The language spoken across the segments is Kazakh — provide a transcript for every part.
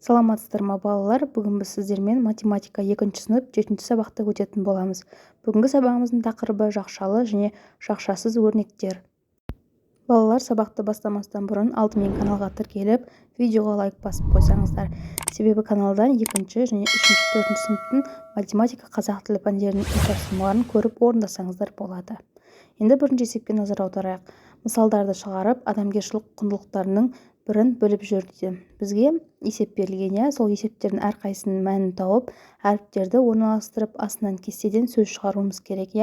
Саламатсыздар ма балалар? Бүгін біз сіздермен математика 2 сынып 7 сабақты өтетін боламыз. Бүгінгі сабағымыздың тақырыбы жақшалы және жақшасыз өрнектер. Балалар, сабақты бастамастан бұрын алдымен каналға тіркеліп, видеоға лайк басып қойсаңыздар. Себебі каналдан 2 және 3-4 сыныптың математика қазақ тілі пәндерінің тапсырмаларын көріп орындасаңыздар болады. Енді бірінші есепке назар аударайық. Мысалдарды шығарып, адамгершілік құндылықтарының бірін біліп жүрді. Бізге есеп берілген, сол есептердің әрқайсының мәнін тауып, әріптерді орналастырып, астынан кестеден сөз шығаруымыз керек.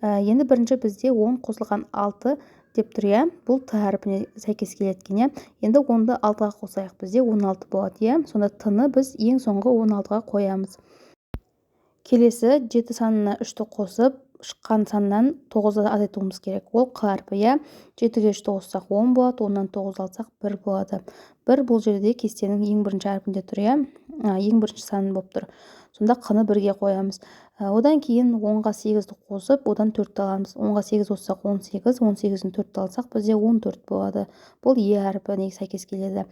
Енді бірінші бізде 10 қосылған 6 деп тұр. Бұл т әрпіне сәйкес келеді. Енді 10-ды 6-ға қосайық, бізде 16 болады. Сонда т-ны біз ең соңғы 16-ға қоямыз. Келесі 7 санына 3-ті қосып, шыққан саннан 9-ды азайтуымыз керек. Ол қ әрпі. 7-ге 3-ті қоссақ 10 болады, 10-нан 9 алсақ 1 болады. 1 бұл жерде кестенің ең бірінші әрпінде тұр. Ең бірінші санын болып тұр. Сонда қ-ны 1-ге қоямыз. Одан кейін 10-ға 8-ді қосып, одан 4-ті аламыз. 10-ға 8 қоссақ 18, 18-ін 4-ті алсақ бізде 14 болады. Бұл е әрпіне сәйкес келеді.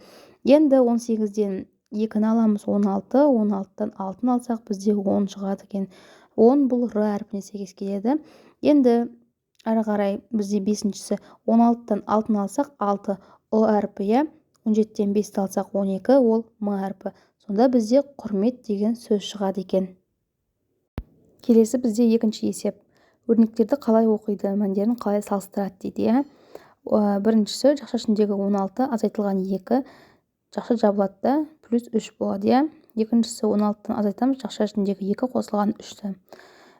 Енді 18-ден 2-ні аламыз, 16, 16-дан 6-ны алсақ бізде 10 шығады екен. 10 бұл р әрпіне сәйкес келеді. Енді ары қарай бізде 5-шісі 16-дан 6-ны алсақ 6 о әрпі. 17-ден 5-ті алсақ 12, ол м әрпі. Сонда бізде құрмет деген сөз шығады екен. Келесі бізде екінші есеп. Өрнектерді қалай оқиды, мәндерін қалай салыстырады дейді. Біріншісі жақша ішіндегі 16 азайтылған 2 жақша жабылады, плюс 3 болады. Екіншісі 16-дан азайтамыз, жақша ішіндегі 2 қосылған 3-ті.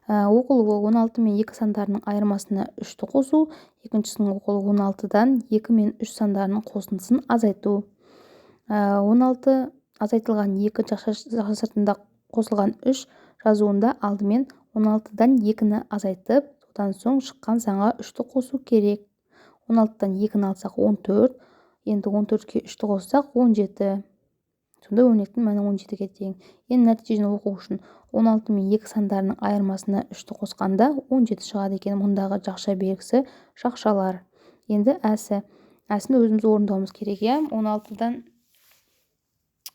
Оқылуы 16 мен 2 сандарының айырмасына 3-ті қосу. Екіншісінің оқылуы 16-дан 2 мен 3 сандарының қосындысын азайту. 16 азайтылған 2 жақша сыртында қосылған 3 жазуында алдымен 16-дан 2-ні азайтып, одан соң шыққан санға 3-ті қосу керек. 16-дан 2-ні алсақ 14, енді 14-ке 3-ті қоссақ 17. Сонда өрнектің мәні 17-ге тең. Енді нәтижені оқу үшін 16 мен 2 сандарының айырмасына 3-ті қосқанда 17 шығады екен. Мұндағы жақша белгісі жақшалар. Енді әсін өзіміз орындауымыз керек. 16-дан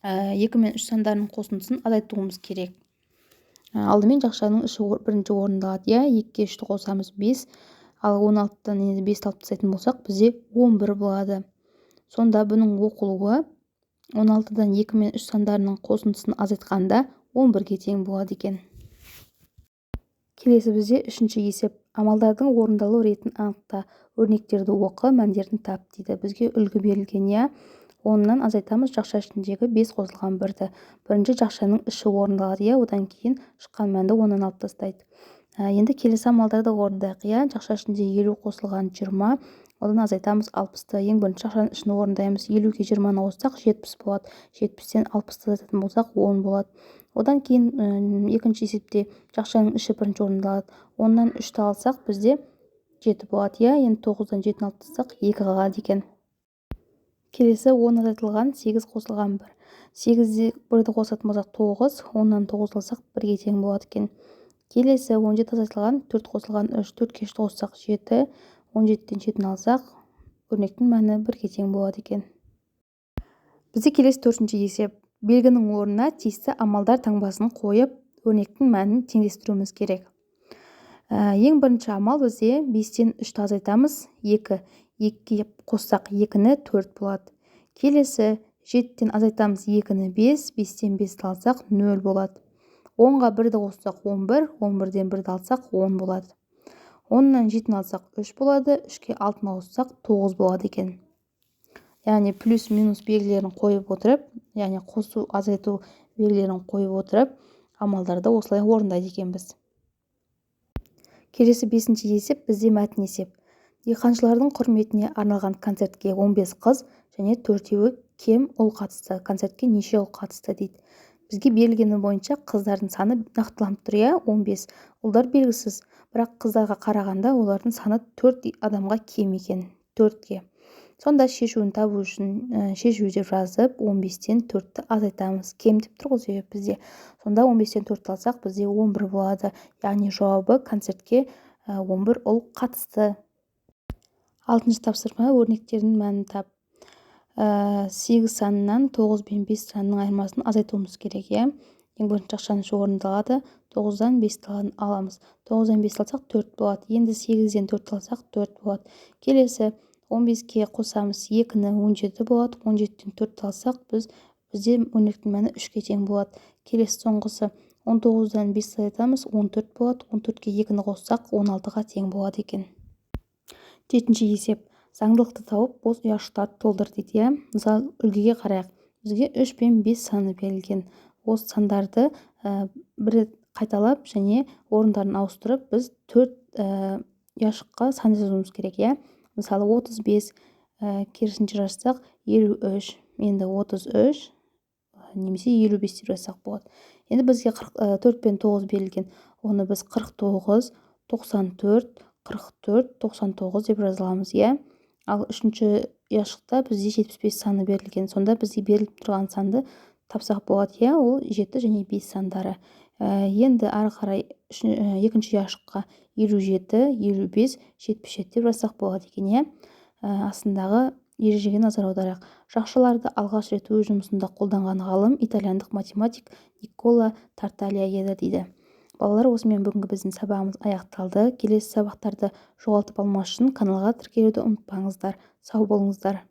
2 мен 3 сандарының қосындысын азайтуымыз керек. Алдымен жақшаның іші бірінші орындалады. 2-ге 3-ті қосамыз 5, ал 16-дан 5-ті алып тастайтын болсақ, бізде 11 болады. Сонда бұның оқылуы 16-дан 2 мен 3 сандарының қосындысын азайтқанда 11-ге тең болады екен. Келесі бізде үшінші есеп. Амалдардың орындалу ретін анықта. Өрнектерді оқы, мәндерін тап дейді. Бізге үлгі берілген. 10-нан азайтамыз, жақша ішіндегі 5 қосылған 1-ді. Бірінші жақшаның іші орындалады. Одан кейін шыққан мәнді 10-нан алып тастайды. Енді келесі амалдарды орындайық. Жақша ішінде 50 қосылған 20, одан азайтамыз 60-ты. Ең бірінші жақшаның ішін орындаймыз. 50-ге 20-ны қоссақ 70 болады. 70-тен 60-ты азайтатын болсақ 10 болады. Одан кейін екінші есепте жақшаның іші бірінші орындалады. 10-нан 3-ті алсақ бізде 7 болады. Енді 9-дан 7-ні алып тастасақ 2 қалады екен. Келесі 10 азайтылған 8 қосылған 1. 8-де 1-ді қосатын болсақ 9, 10-нан 9 алсақ 1-ге тең болады екен. Келесі 17 азайтылған 4 қосылған 3, 4-ке 3-ті қоссақ 7, 17-ден 7-ні алсақ өрнектің мәні 1-ге тең болады екен. Бізде келесі 4-ші есеп. Белгінің орнына тиісті амалдар таңбасын қойып, өрнектің мәнін теңдестіруіміз керек. Ең бірінші амал бізде 5-тен 3-ті азайтамыз 2. 2-ге қоссақ 2-ні 4 болады. Келесі 7-тен азайтамыз 2-ні 5, 5-тен 5-ті алсақ 0 болады. 10-ға 1-ді қоссақ 11, 11-ден 1-ді алсақ 10 болады. 10-нан 7-ні алсақ 3 болады, 3-ке 6-ны қоссақ 9 болады екен. Яғни плюс-минус белгілерін қойып отырып, яғни қосу, азайту белгілерін қойып отырып, амалдарды осылай орындайды екенбіз. Келесі 5-ші есеп бізде мәтін есеп. Диқаншылардың құрметіне арналған концертке 15 қыз және 4-еуі кем ұл қатысты. Концертке неше ұл қатысты дейді. Бізге берілгені бойынша қыздардың саны нақтыланып тұр. 15. Ұлдар белгісіз, бірақ қыздарға қарағанда олардың саны 4 адамға кем екен. 4-ге. Сонда шешуін табу үшін шешу деп жазып, 15-тен 4-ті азайтамыз. Кем деп тұр ғой бізде. Сонда 15-тен 4-ті алсақ бізде 11 болады. Яғни жауабы концертке 11 ұл қатысты. 6-шы тапсырма өрнектердің мәнін тап. 8 санынан 9 пен 5 санының айырмасын азайтуымыз керек, иә. Ең бірінші ақшаның үш орынды алады. 9-дан 5-ті аламыз. 9-дан 5 алсақ 4 болады. Енді 8-ден 4 алсақ 4 болады. Келесі 15-ке қосамыз 2-ні 17 болады. 17-ден 4 алсақ бізде өрнектің мәні 3-ке тең болады. Келесі соңғысы 19-дан 5 азайтамыз 14 болады. 14-ке 2-ні қоссақ 16-ға тең болады екен. Жетінші есеп. Заңдылықты тауып, бос ұяшықтарды толтыр дейді, иә. Мысалы, үлгіге қарайық. Бізге 3 пен 5 саны берілген. Осы сандарды бір рет қайталап және орындарын ауыстырып, біз 4 ұяшыққа сан жазуымыз керек, иә. Мысалы, 35 керісінше жазсақ 53, енді 33 немесе 55 деп жазсақ болады. Енді бізге 4 пен 9 берілген. Оны біз 49, 94, 44, 99 деп жазыламыз, иә. Ал үшінші ұяшықта бізде 75 саны берілген. Сонда бізге беріліп тұрған санды тапсақ болады, иә, ол 7 және 5 сандары. Енді ары қарай екінші ұяшыққа 57, 55, 77 деп жазсақ болады екен, иә. Астындағы ережеге назар аударайық. Жақшаларды алғаш рет өз жұмысында қолданған ғалым итальяндық математик Никола Тарталья еді дейді. Балалар, осымен бүгінгі біздің сабағымыз аяқталды. Келесі сабақтарды жоғалтып алмас үшін каналға тіркелуді ұмытпаңыздар. Сау болыңыздар.